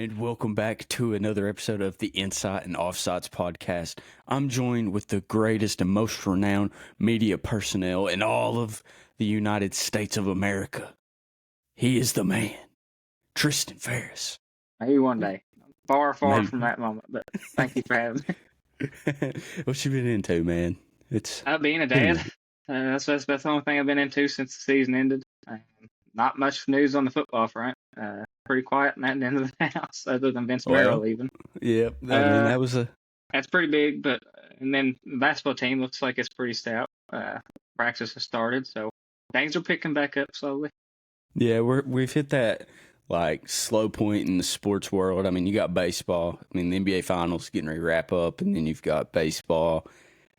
And welcome back to another episode of the Insight and Offsides podcast. I'm joined with the greatest and most renowned media personnel in all of the United States of America. He is the man, Tristan Pharis. Maybe one day. Far Maybe. from that moment, but thank you for having me. What you been into, man? It's being a dad. That's the only thing I've been into since the season ended. Not much news on the football front. Pretty quiet in that end of the house, other than Vince Merrill leaving. Yep. That was that's pretty big. But and then the basketball team looks like it's pretty stout. Practice has started, so things are picking back up slowly. Yeah, we've hit that like slow point in the sports world. I mean, you got baseball. I mean, the NBA Finals getting ready to wrap up, and then you've got baseball.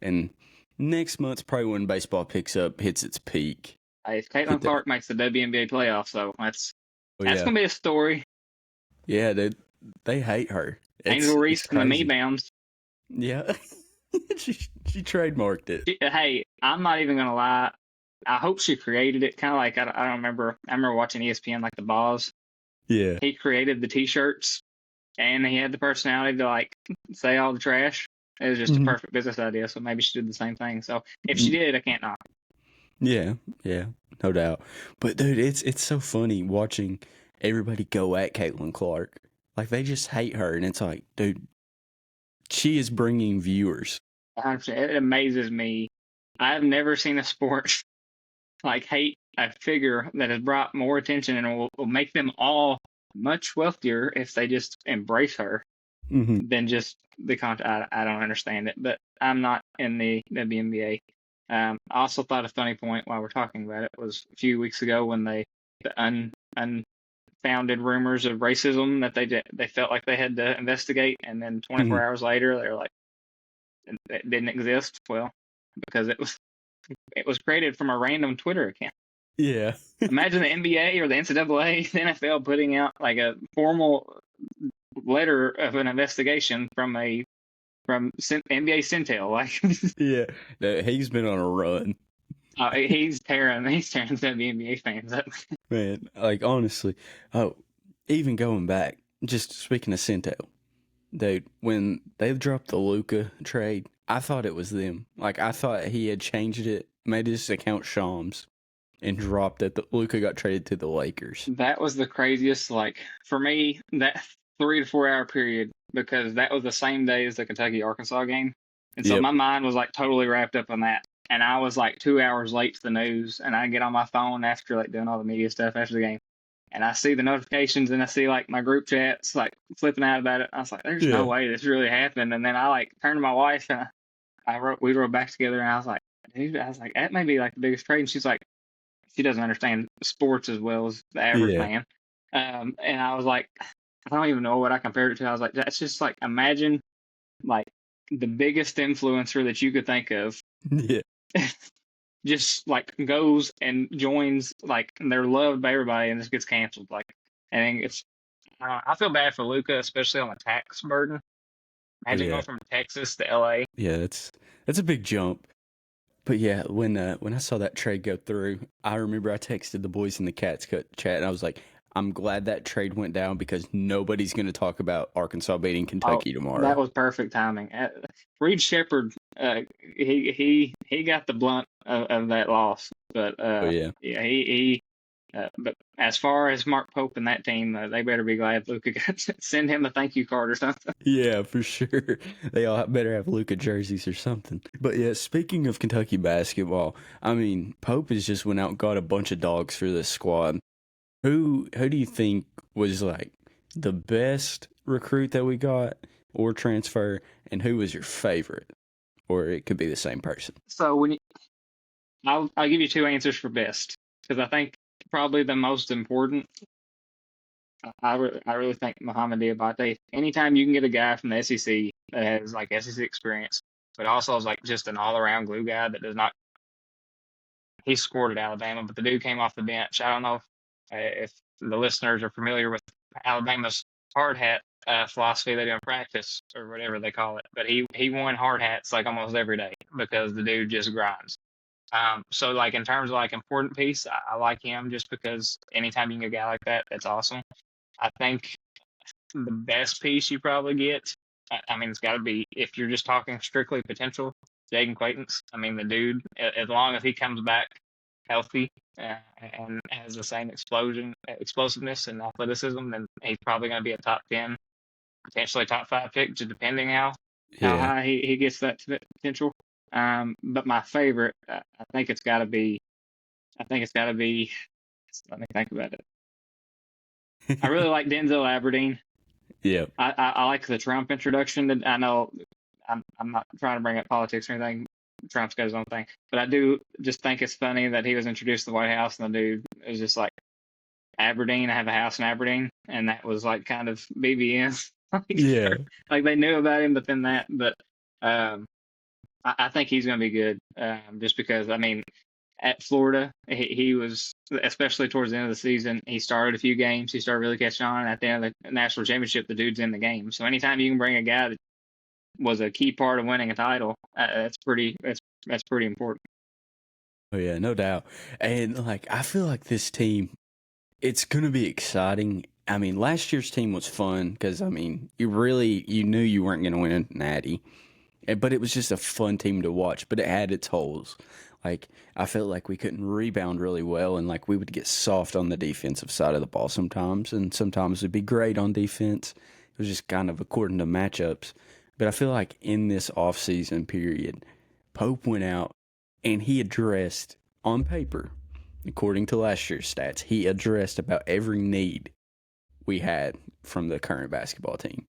And next month's probably when baseball hits its peak. Hey, if Caitlin Clark makes the WNBA playoffs, so that's gonna be a story. Yeah, they hate her. Angel Reese and the Me Bounds. Yeah, she trademarked it. Hey, I'm not even gonna lie. I hope she created it. Kind of like I don't remember. I remember watching ESPN, like the Boss. Yeah, he created the T-shirts, and he had the personality to like say all the trash. It was just a perfect business idea. So maybe she did the same thing. So if she did, I can't knock. Yeah, no doubt. But dude, it's so funny watching everybody go at Caitlin Clark. Like they just hate her, and it's like, dude, she is bringing viewers. 100%. It amazes me. I've never seen a sport like hate a figure that has brought more attention and will make them all much wealthier if they just embrace her than just the content. I don't understand it, but I'm not in the WNBA. I also thought a funny point while we're talking about it was a few weeks ago when the unfounded rumors of racism that they felt like they had to investigate, and then 24 hours later they're like it didn't exist. Well, because it was created from a random Twitter account. Yeah. Imagine the NBA or the NCAA, the NFL putting out like a formal letter of an investigation from NBA Centel. Like, yeah, he's been on a run. He's tearing the WNBA fans up. Man, like honestly, even going back, just speaking of Centel, dude, when they dropped the Luka trade, I thought it was them. Like I thought he had changed it, made his account Shams, and dropped it. Luka got traded to the Lakers. That was the craziest. Like for me, that 3 to 4 hour period, because that was the same day as the Kentucky-Arkansas game. And so my mind was like totally wrapped up in that. And I was like 2 hours late to the news, and I get on my phone after like doing all the media stuff after the game. And I see the notifications, and I see like my group chats like flipping out about it. I was like, there's no way this really happened. And then I like turned to my wife, and we wrote back together, and I was like, dude, that may be like the biggest trade. And she's like, she doesn't understand sports as well as the average man. And I was like, I don't even know what I compared it to. I was like, that's just like, imagine like the biggest influencer that you could think of. Yeah. Just like goes and joins, like they're loved by everybody, and this gets canceled. Like, I think I feel bad for Luka, especially on the tax burden. Imagine going from Texas to LA. Yeah, that's a big jump. But yeah, when I saw that trade go through, I remember I texted the boys in the Cats Cut chat, and I was like, I'm glad that trade went down because nobody's going to talk about Arkansas beating Kentucky tomorrow. That was perfect timing. Reed Shepherd, he got the blunt of that loss, but but as far as Mark Pope and that team, they better be glad Luka got to send him a thank you card or something. Yeah, for sure. They all better have Luka jerseys or something. But yeah, speaking of Kentucky basketball, I mean, Pope has just went out and got a bunch of dogs for this squad. Who do you think was like the best recruit that we got or transfer, and who was your favorite? Or it could be the same person. So I'll give you two answers for best, because I think probably the most important. I really think Mohamed Diabate. Anytime you can get a guy from the SEC that has like SEC experience, but also is like just an all around glue guy that does not. He scored at Alabama, but the dude came off the bench. I don't know if the listeners are familiar with Alabama's hard hat philosophy they do in practice or whatever they call it, but he won hard hats like almost every day because the dude just grinds. So like in terms of like important piece, I like him just because anytime you can get a guy like that, that's awesome. I think the best piece you probably get. I mean, it's got to be, if you're just talking strictly potential, Jaden Quaintance. I mean, the dude, as long as he comes back healthy and has the same explosiveness and athleticism, then he's probably going to be a top 10, potentially top 5 pick, just depending how Yeah. high he gets that potential. But my favorite, I think it's got to be. I think it's got to be. Let me think about it. I really like Denzel Aberdeen. Yeah. I like the Trump introduction. I know I'm not trying to bring up politics or anything. Trump's got his own thing, but I do just think it's funny that he was introduced to the White House and the dude was just like, Aberdeen. I have a house in Aberdeen, and that was like kind of BBN. Yeah. Like they knew about him, but then that. But I think he's going to be good, just because I mean, at Florida, he was, especially towards the end of the season, he started a few games. He started really catching on. And at the end of the national championship, the dude's in the game. So anytime you can bring a guy that was a key part of winning a title, that's pretty important. Oh yeah, no doubt. And like I feel like this team, it's gonna be exciting. I mean, last year's team was fun because I mean, you knew you weren't gonna win a natty, but it was just a fun team to watch. But it had its holes. Like I felt like we couldn't rebound really well, and like we would get soft on the defensive side of the ball sometimes, and sometimes it'd be great on defense. It was just kind of according to matchups. But I feel like in this offseason period, Pope went out and he addressed on paper, according to last year's stats, he addressed about every need we had from the current basketball team.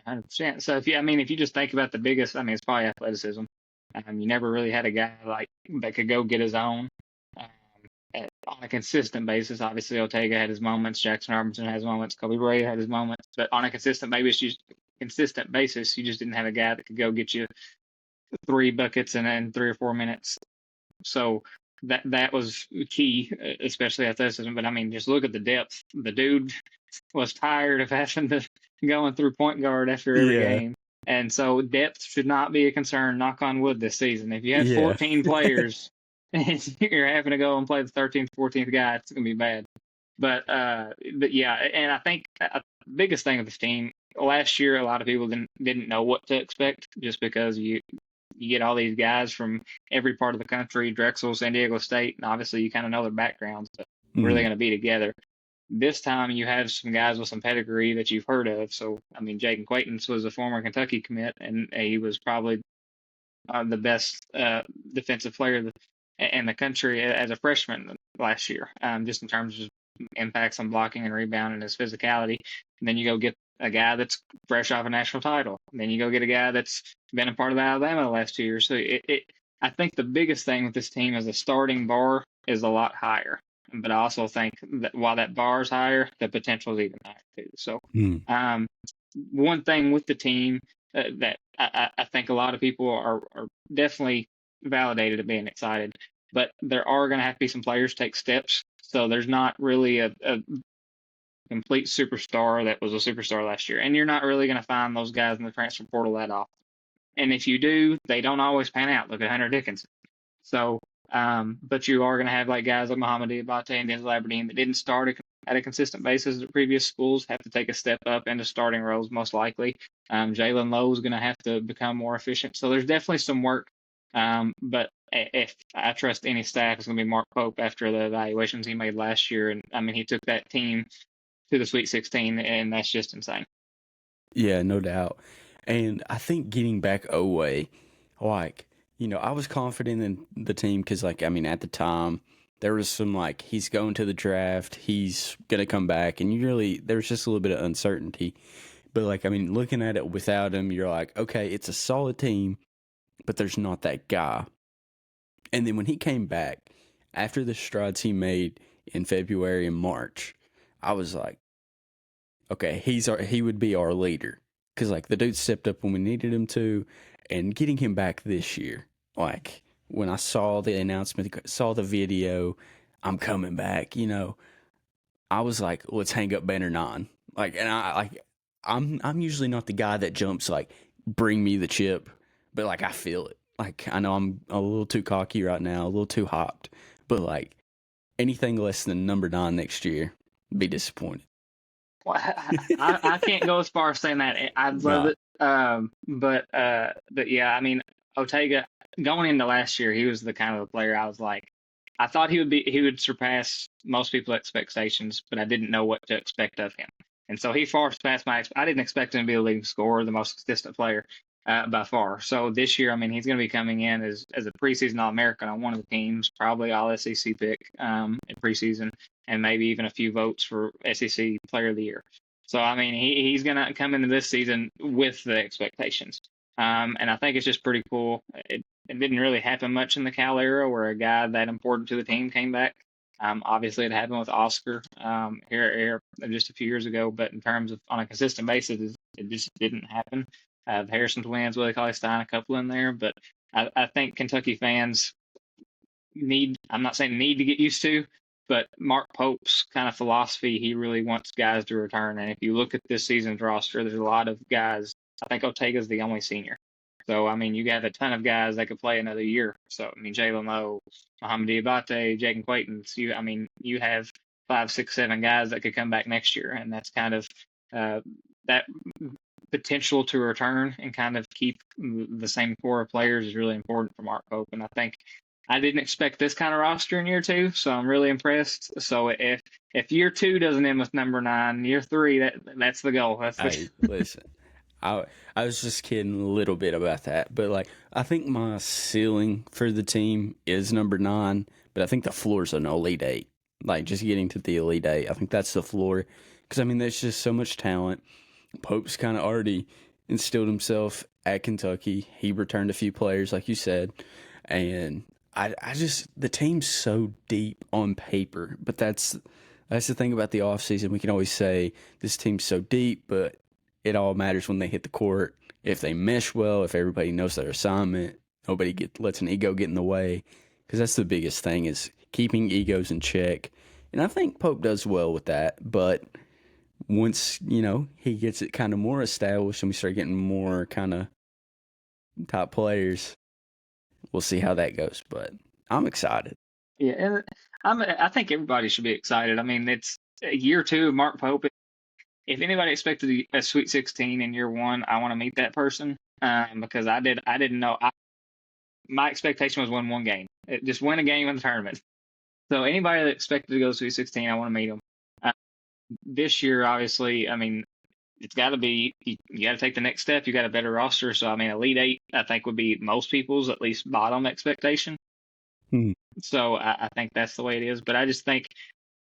100%. So if you just think about the biggest, I mean, it's probably athleticism. You never really had a guy like that could go get his own on a consistent basis. Obviously, Ortega had his moments, Jackson Robinson has moments, Kobe Bryant had his moments, but on a consistent basis, you just didn't have a guy that could go get you 3 buckets in 3 or 4 minutes. So that was key, especially athleticism. But I mean, just look at the depth. The dude was tired of having to going through point guard after every game. And so depth should not be a concern, knock on wood, this season. If you have 14 players and you're having to go and play the 13th, 14th guy, it's going to be bad. But yeah, and I think the biggest thing with this team, last year, a lot of people didn't know what to expect just because you get all these guys from every part of the country, Drexel, San Diego State, and obviously you kind of know their backgrounds, but where are they going to be together? This time you have some guys with some pedigree that you've heard of. So, I mean, Jaden Quaintance was a former Kentucky commit, and he was probably the best defensive player in the country as a freshman last year, just in terms of impacts on blocking and rebounding and his physicality. And then you go get a guy that's fresh off a national title. And then you go get a guy that's been a part of Alabama the last 2 years. So I think the biggest thing with this team is the starting bar is a lot higher. But I also think that while that bar is higher, the potential is even higher too. So one thing with the team that I think a lot of people are definitely validated at being excited, but there are going to have to be some players take steps. So there's not really a complete superstar that was a superstar last year. And you're not really going to find those guys in the transfer portal that often. And if you do, they don't always pan out. Look at Hunter Dickinson. So, but you are going to have like guys like Muhammad Diabate and Denzel Aberdeen that didn't start at a consistent basis at previous schools, have to take a step up into starting roles most likely. Jalen Lowe is going to have to become more efficient. So there's definitely some work. But if I trust any staff, it's going to be Mark Pope after the evaluations he made last year. And I mean, he took that team to the Sweet 16, and that's just insane. Yeah, no doubt. And I think getting back Oweh, like, I was confident in the team because, like, I mean, at the time, there was some, like, he's going to the draft, he's going to come back, and there's just a little bit of uncertainty. But, like, I mean, looking at it without him, you're like, okay, it's a solid team, but there's not that guy. And then when he came back, after the strides he made in February and March, I was like, okay, he would be our leader. Because, like, the dude stepped up when we needed him to, and getting him back this year, like, when I saw the announcement, saw the video, I'm coming back, I was like, let's hang up banner 9. Like, and I'm usually not the guy that jumps, like, bring me the chip, but, like, I feel it. Like, I know I'm a little too cocky right now, a little too hopped, but, like, anything less than number 9 next year, be disappointed. Well, I can't go as far as saying that. I love Nah. it. But yeah, I mean, Ortega going into last year, he was the kind of the player I was like, I thought he would surpass most people's expectations, but I didn't know what to expect of him. And so he far surpassed I didn't expect him to be a leading scorer, the most consistent player by far. So this year, I mean, he's going to be coming in as a preseason All-American on one of the teams, probably All SEC pick in preseason, and maybe even a few votes for SEC Player of the Year. So I mean, he's going to come into this season with the expectations, and I think it's just pretty cool. It didn't really happen much in the Cal era where a guy that important to the team came back. Obviously, it happened with Oscar here just a few years ago, but in terms of on a consistent basis, it just didn't happen. The Harrison twins, Willie Cauley-Stein, a couple in there, but I think Kentucky fans I'm not saying need to get used to, but Mark Pope's kind of philosophy, he really wants guys to return. And if you look at this season's roster, there's a lot of guys. I think Ortega's the only senior. So, I mean, you have a ton of guys that could play another year. So, I mean, Jalen Lowe, Mohamed Diabate, Jaden Quayton. You have 5, 6, 7 guys that could come back next year. And that's kind of that potential to return and kind of keep the same core of players is really important for Mark Pope. And I think I didn't expect this kind of roster in year 2, so I'm really impressed. So if year 2 doesn't end with number 9, year 3 that's the goal. Hey, listen, I was just kidding a little bit about that, but like I think my ceiling for the team is number 9, but I think the floor is an Elite 8. Like just getting to the Elite 8, I think that's the floor because I mean there's just so much talent. Pope's kind of already instilled himself at Kentucky. He returned a few players, like you said, and I just the team's so deep on paper, but that's the thing about the offseason. We can always say this team's so deep, but it all matters when they hit the court. If they mesh well, if everybody knows their assignment, nobody lets an ego get in the way, because that's the biggest thing is keeping egos in check. And I think Pope does well with that, but once, he gets it kind of more established and we start getting more kind of top players, we'll see how that goes, but I'm excited. Yeah, and I think everybody should be excited. I mean, it's year 2 of Mark Pope. If anybody expected a Sweet 16 in year 1, I want to meet that person because I didn't know. My expectation was win one game, just win a game in the tournament. So anybody that expected to go to Sweet 16, I want to meet them. This year, obviously, I mean, it's got to be you got to take the next step. You got a better roster, so I mean, Elite 8, I think would be most people's at least bottom expectation. So I think that's the way it is. But I just think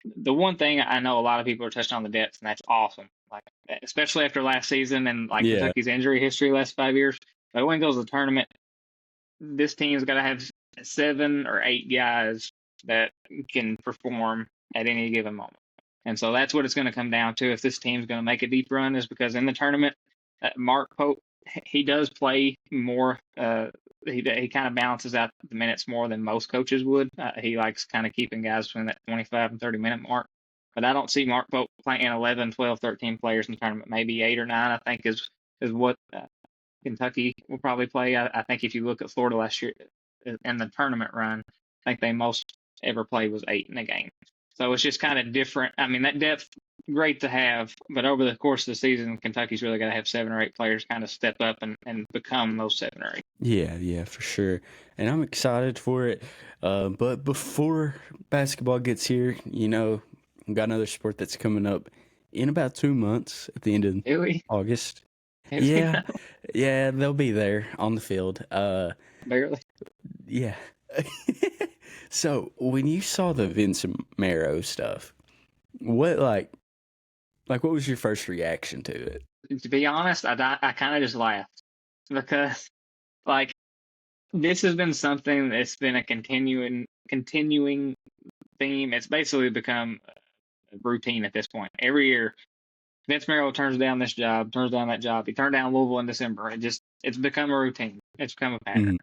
the one thing I know a lot of people are touching on the depth, and that's awesome. Like especially after last season and like Kentucky's injury history last 5 years. But when it goes to the tournament, this team's got to have 7 or 8 guys that can perform at any given moment. And so that's what it's going to come down to if this team's going to make a deep run, is because in the tournament, Mark Pope, he does play more. He kind of balances out the minutes more than most coaches would. He likes kind of keeping guys between that 25 and 30-minute mark. But I don't see Mark Pope playing 11, 12, 13 players in the tournament. Maybe 8 or 9, I think, is what Kentucky will probably play. I think if you look at Florida last year in the tournament run, I think they most ever played was 8 in a game. So it's just kind of different. I mean, that depth, great to have, but over the course of the season, Kentucky's really got to have 7 or 8 players kind of step up and become those 7 or 8. Yeah, for sure. And I'm excited for it. But before basketball gets here, we've got another sport that's coming up in about 2 months at the end of August. Yeah, they'll be there on the field. Barely. Yeah. So when you saw the Vincent Marrow stuff, what what was your first reaction to it? To be honest, I kind of just laughed because this has been something that's been a continuing theme. It's basically become a routine at this point. Every year, Vince Marrow turns down this job, turns down that job. He turned down Louisville in December. It's become a routine. It's become a pattern.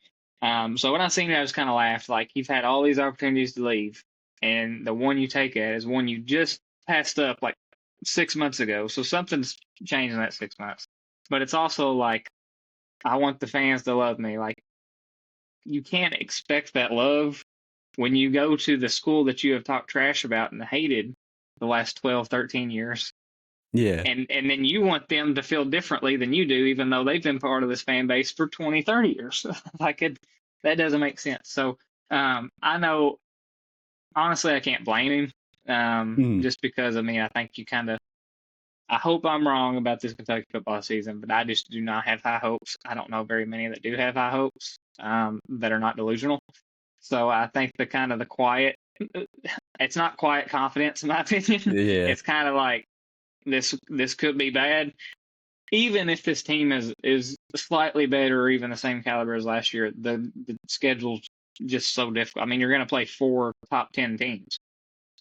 So when I seen it, I just kind of laughed. Like, you've had all these opportunities to leave, and the one you take at is one you just passed up like 6 months ago. So something's changed in that 6 months. But it's also like, I want the fans to love me. Like, you can't expect that love when you go to the school that you have talked trash about and hated the last 12, 13 years. Yeah. And then you want them to feel differently than you do, even though they've been part of this fan base for 20, 30 years. That doesn't make sense. So I know, honestly, I can't blame him, Mhm. just because, I mean, I think you kind of, I hope I'm wrong about this Kentucky football season, but I just do not have high hopes. I don't know very many that do have high hopes, that are not delusional. So I think the kind of the quiet, it's not quiet confidence in my opinion. Yeah. It's kind of like this could be bad, even if this team is slightly better or even the same caliber as last year. The schedule's just so difficult. I mean, you're going to play 4 top 10 teams.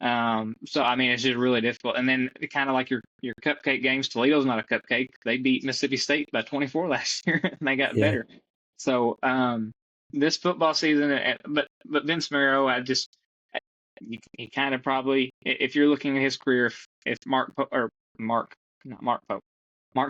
So I mean, it's just really difficult. And then kind of like your cupcake games. Toledo's not a cupcake. They beat Mississippi State by 24 last year, and they got Yeah. better. So this football season, but Vince Marrow, he kind of probably, if you're looking at his career, if Mark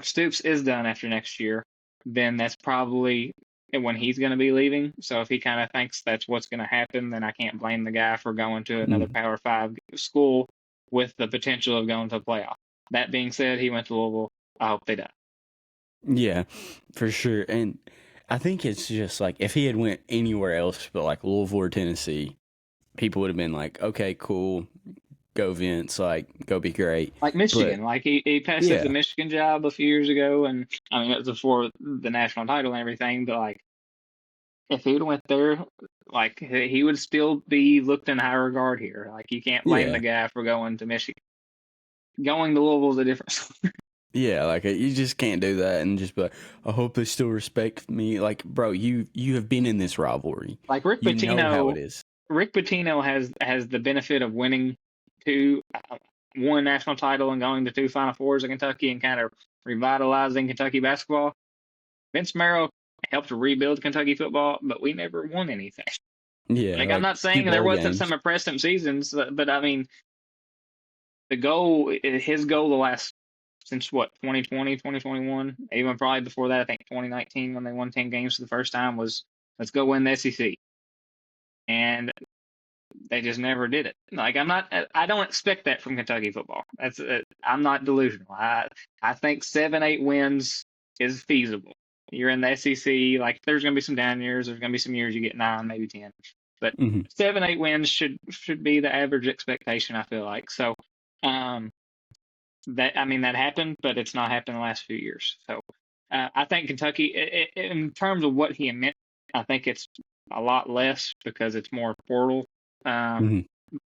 Stoops is done after next year, then that's probably when he's going to be leaving. So if he kind of thinks that's what's going to happen, then I can't blame the guy for going to another Mhm. Power Five school with the potential of going to a playoff. That being said, he went to Louisville. I hope they die. Yeah, for sure. And I think it's just like if he had went anywhere else but like Louisville or Tennessee, people would have been like, okay, cool, go Vince, like go be great. Like But Michigan, like he passed up the yeah, Michigan job a few years ago, and I mean it was before the national title and everything. But like if he would went there, like he would still be looked in high regard here. Like you can't blame the yeah, guy for going to Michigan. Going to Louisville is a different story. yeah. Like you just can't do that and just be like, I hope they still respect me. Like, bro, you have been in this rivalry. Like You know how it is. Rick Pitino has the benefit of winning two, one national title and going to 2 Final Fours in Kentucky and kind of revitalizing Kentucky basketball. Vince Marrow helped rebuild Kentucky football, but we never won anything. Yeah, Like I'm like not saying few there bowl wasn't games. some impressive seasons, but I mean his goal the last since what 2020, 2021, even probably before that, I think 2019 when they won 10 games for the first time was let's go win the SEC. And they just never did it. Like I don't expect that from Kentucky football. I'm not delusional. I think 7, 8 wins is feasible. You're in the SEC. Like there's going to be some down years. There's going to be some years you get 9, maybe 10. But Hmm. 7, 8 wins should be the average expectation. I feel like so. Um, that happened, but it's not happened in the last few years. So I think Kentucky, in terms of what he meant, I think it's a lot less because it's more portal um, Hmm.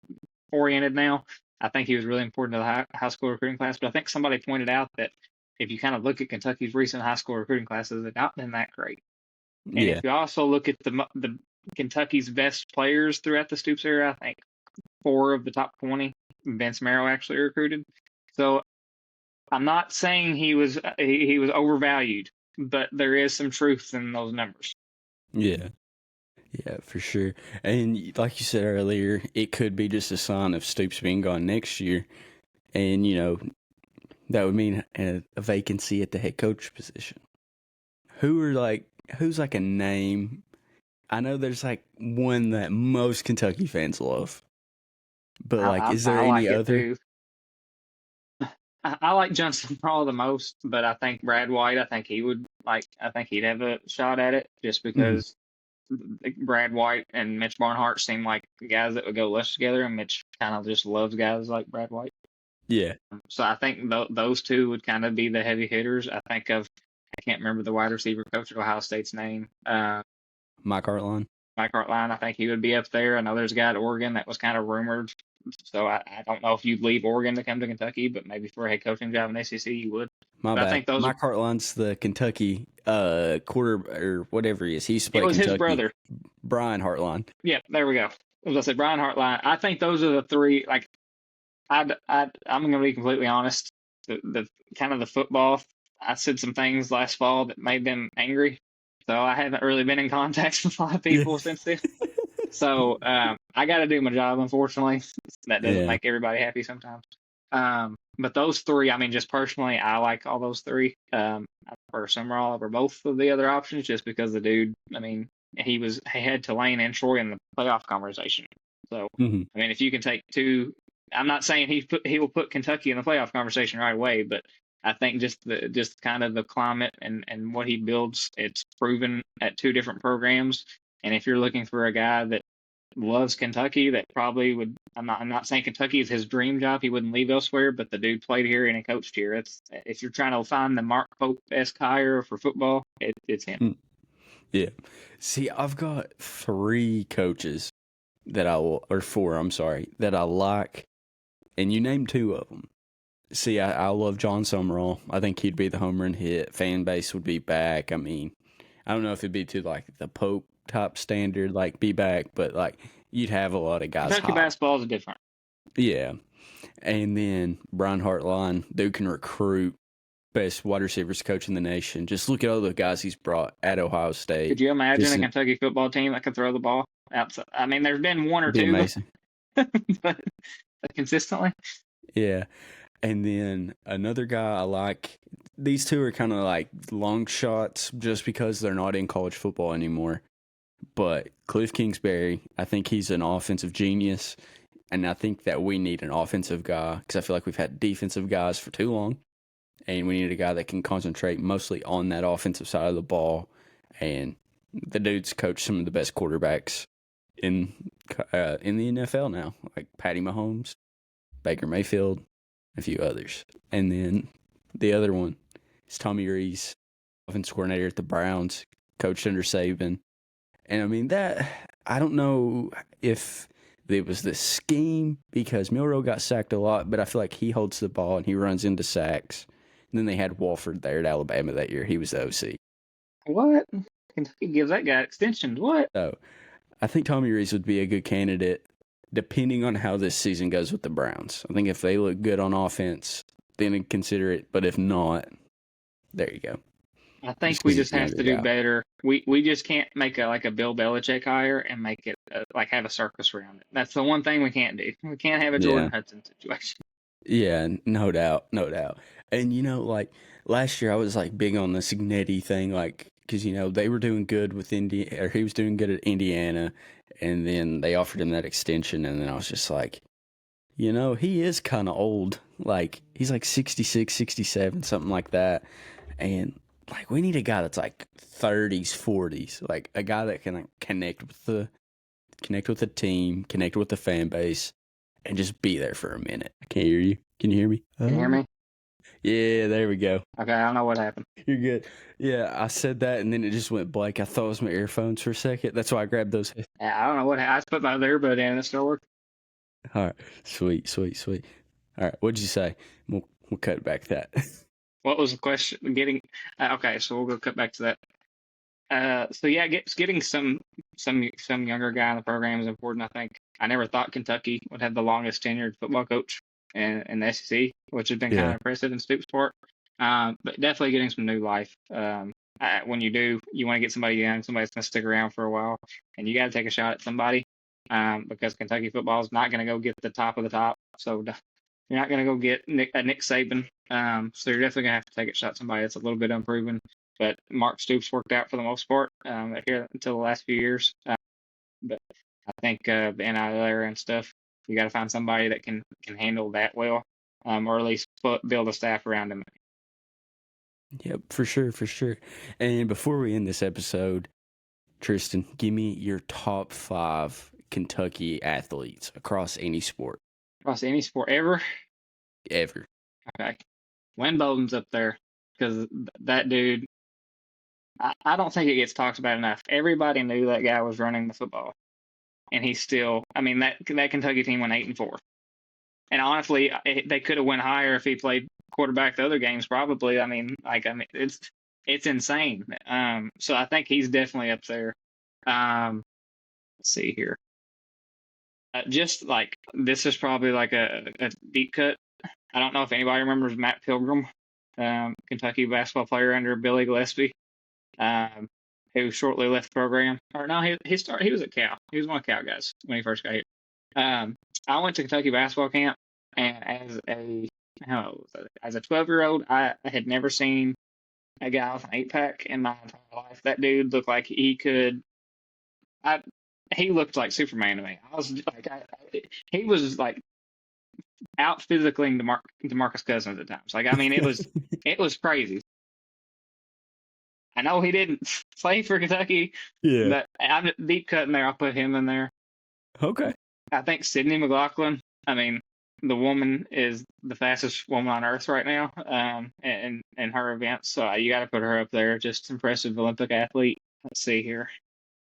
oriented now. I think he was really important to the high school recruiting class, but I think somebody pointed out that if you kind of look at Kentucky's recent high school recruiting classes, they've not been that great. And if Yeah, you also look at the Kentucky's best players throughout the Stoops era, I think 4 of the top 20 Vince Marrow actually recruited. So I'm not saying he was overvalued, but there is some truth in those numbers. yeah. Yeah, for sure. And like you said earlier, it could be just a sign of Stoops being gone next year. And, that would mean a vacancy at the head coach position. Who's like a name? I know there's like one that most Kentucky fans love, but like, is there I any like it other? too. I like Johnson Paul the most, but I think Brad White. I think he'd have a shot at it just Mhm. because Brad White and Mitch Barnhart seem like guys that would go less together, and Mitch kind of just loves guys like Brad White. Yeah, So I think those two would kind of be the heavy hitters. I can't remember the wide receiver coach at Ohio State's name. Mike Hartline. Mike Hartline, I think he would be up there. I know there's a guy at Oregon that was kind of rumored. So I don't know if you'd leave Oregon to come to Kentucky, but maybe for a head coaching job in the SEC, you would. My But I bad. think those, Mike Hartline's the Kentucky quarter or whatever he is. He used to it play was his Kentucky. brother. Brian Hartline. Yeah, there we go. As I said, Brian Hartline. I think those are the three. Like, I'm going to be completely honest. The kind of the football, I said some things last fall that made them angry. So I haven't really been in contact with a lot of Yeah. people since then. So I got to do my job, unfortunately. That doesn't Yeah. make everybody happy sometimes. But those three, I mean, just personally, I like all those three. I prefer Summerall over both of the other options just because the dude, I mean, he had Tulane and Troy in the playoff conversation. So, Hmm. I mean, if you can take two I'm not saying he will put Kentucky in the playoff conversation right away, but I think just kind of the climate and what he builds, it's proven at two different programs. And if you're looking for a guy that loves Kentucky, that probably would. I'm not saying Kentucky is his dream job. He wouldn't leave elsewhere, but the dude played here and he coached here. It's if you're trying to find the Mark Pope-esque hire for football, it's him. Yeah. See, I've got three coaches or four, I'm sorry, that I like, and you named two of them. See, I love John Summerall. I think he'd be the home run hit. Fan base would be back. I mean, I don't know if it'd be to like the Pope type standard, like be back, but like you'd have a lot of guys. Kentucky basketball is different. Yeah. And then Brian Hartline, dude can recruit, best wide receivers coach in the nation. Just look at all the guys he's brought at Ohio State. Could you imagine a Kentucky football team that could throw the ball outside? I mean, there's been one or two, amazing. but consistently. Yeah. And then another guy I like, these two are kind of like long shots just because they're not in college football anymore. But Cliff Kingsbury, I think he's an offensive genius. And I think that we need an offensive guy because I feel like we've had defensive guys for too long. And we need a guy that can concentrate mostly on that offensive side of the ball. And the dude's coached some of the best quarterbacks in the NFL now, like Patty Mahomes, Baker Mayfield, a few others. And then the other one is Tommy Rees, offensive coordinator at the Browns, coached under Saban. And I mean, I don't know if it was the scheme because Milroe got sacked a lot, but I feel like he holds the ball and he runs into sacks. And then they had Walford there at Alabama that year. He was the OC. What? Kentucky gives that guy extensions. What? So I think Tommy Rees would be a good candidate depending on how this season goes with the Browns. I think if they look good on offense, then I'd consider it. But if not, there you go. I think we just have to do better. We just can't make a Bill Belichick hire and make it like have a circus around it. That's the one thing we can't do. We can't have a Jordan Hudson situation. Yeah, no doubt. And like last year I was like big on the Signetti thing, like because they were doing good with Indiana, or he was doing good at Indiana, and then they offered him that extension, and then I was just like, he is kind of old. Like he's like 66, 67, something like that, and like we need a guy that's like 30s, 40s, like a guy that can like, connect with the team, connect with the fan base, and just be there for a minute. I can't hear you. Can you hear me? Can you hear me? Yeah, there we go. Okay, I don't know what happened. You're good. Yeah, I said that, and then it just went blank. I thought it was my earphones for a second. That's why I grabbed those. Yeah, I don't know what happened. I just put my earbud in and it still worked. All right, sweet. All right, what'd you say? We'll cut back to that. What was the question? Okay, so we'll go cut back to that. So yeah, getting some younger guy in the program is important. I think I never thought Kentucky would have the longest tenured football coach in the SEC, which has been kind of impressive in Stoops' part. But definitely getting some new life. When you do, you want to get somebody young, somebody that's going to stick around for a while, and you got to take a shot at somebody because Kentucky football is not going to go get the top of the top. So you're not going to go get Nick Saban. So you're definitely going to have to take a shot at somebody that's a little bit unproven. But Mark Stoops worked out for the most part here until the last few years. But I think the NIL era and stuff, you got to find somebody that can handle that well, or at least build a staff around him. Yep, for sure. And before we end this episode, Tristan, give me your top 5 Kentucky athletes across any sport. Across any sport ever? Ever. Okay. Lynn Bowden's up there because that dude, I don't think it gets talked about enough. Everybody knew that guy was running the football. And he's still, that Kentucky team went 8-4. And honestly, they could have went higher if he played quarterback the other games, probably. It's insane. So I think he's definitely up there. Let's see here. Just like, this is probably like a deep cut. I don't know if anybody remembers Matt Pilgrim, Kentucky basketball player under Billy Gillespie, who shortly left the program. Or no, he was at Cal. He was one of Cal guys when he first got here. I went to Kentucky basketball camp, and as a 12-year-old, I had never seen a guy with an 8-pack in my entire life. That dude looked like he looked like Superman to me. I was like, he was like out physicaling DeMarcus Cousins at times. Like, I mean, it was crazy. I know he didn't play for Kentucky, Yeah. but I'm deep cutting there. I'll put him in there. Okay. I think Sydney McLaughlin. I mean, the woman is the fastest woman on earth right now, in her events. So you got to put her up there. Just impressive Olympic athlete. Let's see here.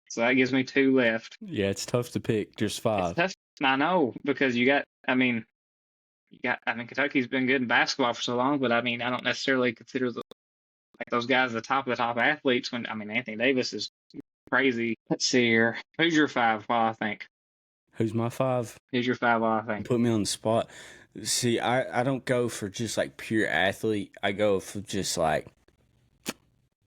So that gives me 2 left. Yeah, it's tough to pick. Just 5. It's tough. I know, because you got. I mean, Kentucky's been good in basketball for so long, but I mean, I don't necessarily consider like those guys the top of the top athletes. When I mean, Anthony Davis is crazy. Let's see here. Who's your 5? While I think. Who's my 5? Who's your 5? While I think. Put me on the spot. See, I don't go for just like pure athlete. I go for just like,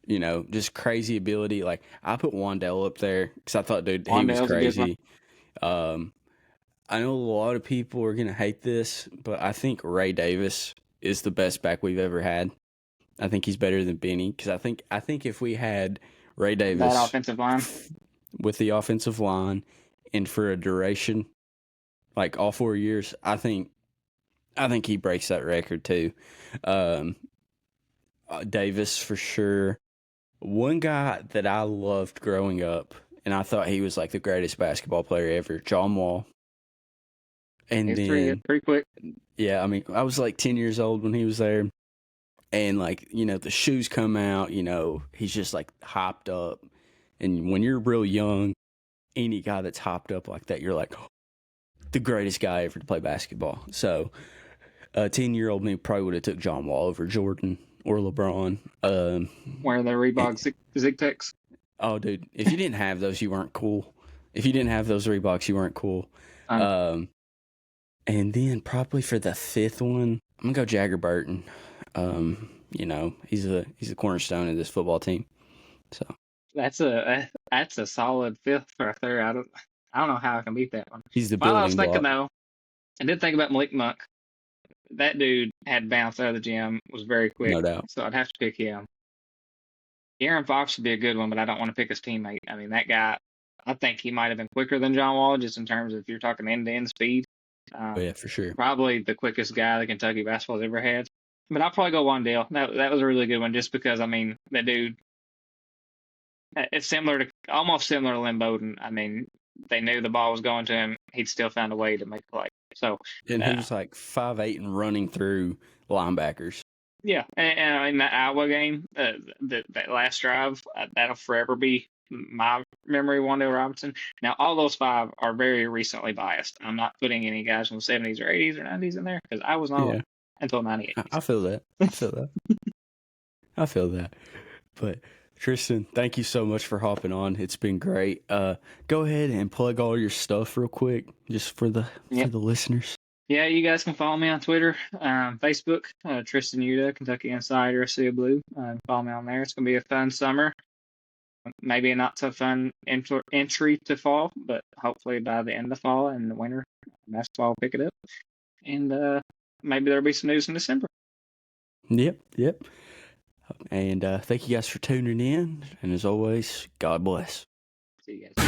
just crazy ability. Like, I put Wandell up there because I thought, dude, he was crazy. I know a lot of people are going to hate this, but I think Ray Davis is the best back we've ever had. I think he's better than Benny because I think if we had Ray Davis that offensive line with the offensive line and for a duration, like all 4 years, I think he breaks that record too. Davis for sure. One guy that I loved growing up, and I thought he was like the greatest basketball player ever, John Wall. And then pretty quick. Yeah, I mean, I was like 10 years old when he was there. And like, the shoes come out, he's just like hopped up. And when you're real young, any guy that's hopped up like that, you're like, oh, the greatest guy ever to play basketball. So a 10-year-old me probably would have took John Wall over Jordan or LeBron. Wearing the Reebok Zig-Tex. Oh, dude, if you didn't have those, you weren't cool. If you didn't have those Reeboks, you weren't cool. And then probably for the 5th one, I'm gonna go Jagger Burton. He's a cornerstone of this football team. So that's a solid 5th right there. I don't know how I can beat that one. He's the building While I was thinking block. though, I did think about Malik Monk. That dude had bounce out of the gym, was very quick. No doubt. So I'd have to pick him. Aaron Fox would be a good one, but I don't want to pick his teammate. I mean, that guy, I think he might have been quicker than John Wall, just in terms of if you're talking end-to-end speed. Yeah, for sure. Probably the quickest guy that Kentucky basketball's ever had. But I'll probably go Wandale. That was a really good one, just because, I mean, that dude, it's almost similar to Lynn Bowden. I mean, they knew the ball was going to him. He'd still found a way to make a play. So, and he was like 5'8" and running through linebackers. Yeah, and in that Iowa game, that last drive, that'll forever be my memory of Wandale Robinson. Now, all those 5 are very recently biased. I'm not putting any guys from the 70s or 80s or 90s in there, because I was not until 98. I feel that. I feel that. But Tristan, thank you so much for hopping on. It's been great. Go ahead and plug all your stuff real quick, just for the listeners. Yeah, you guys can follow me on Twitter, Facebook, Tristan Uda, Kentucky Insider, Sea Blue. Follow me on there. It's going to be a fun summer. Maybe a not so fun entry to fall, but hopefully by the end of fall and the winter, basketball will pick it up. And maybe there'll be some news in December. Yep. And thank you guys for tuning in. And as always, God bless. See you guys.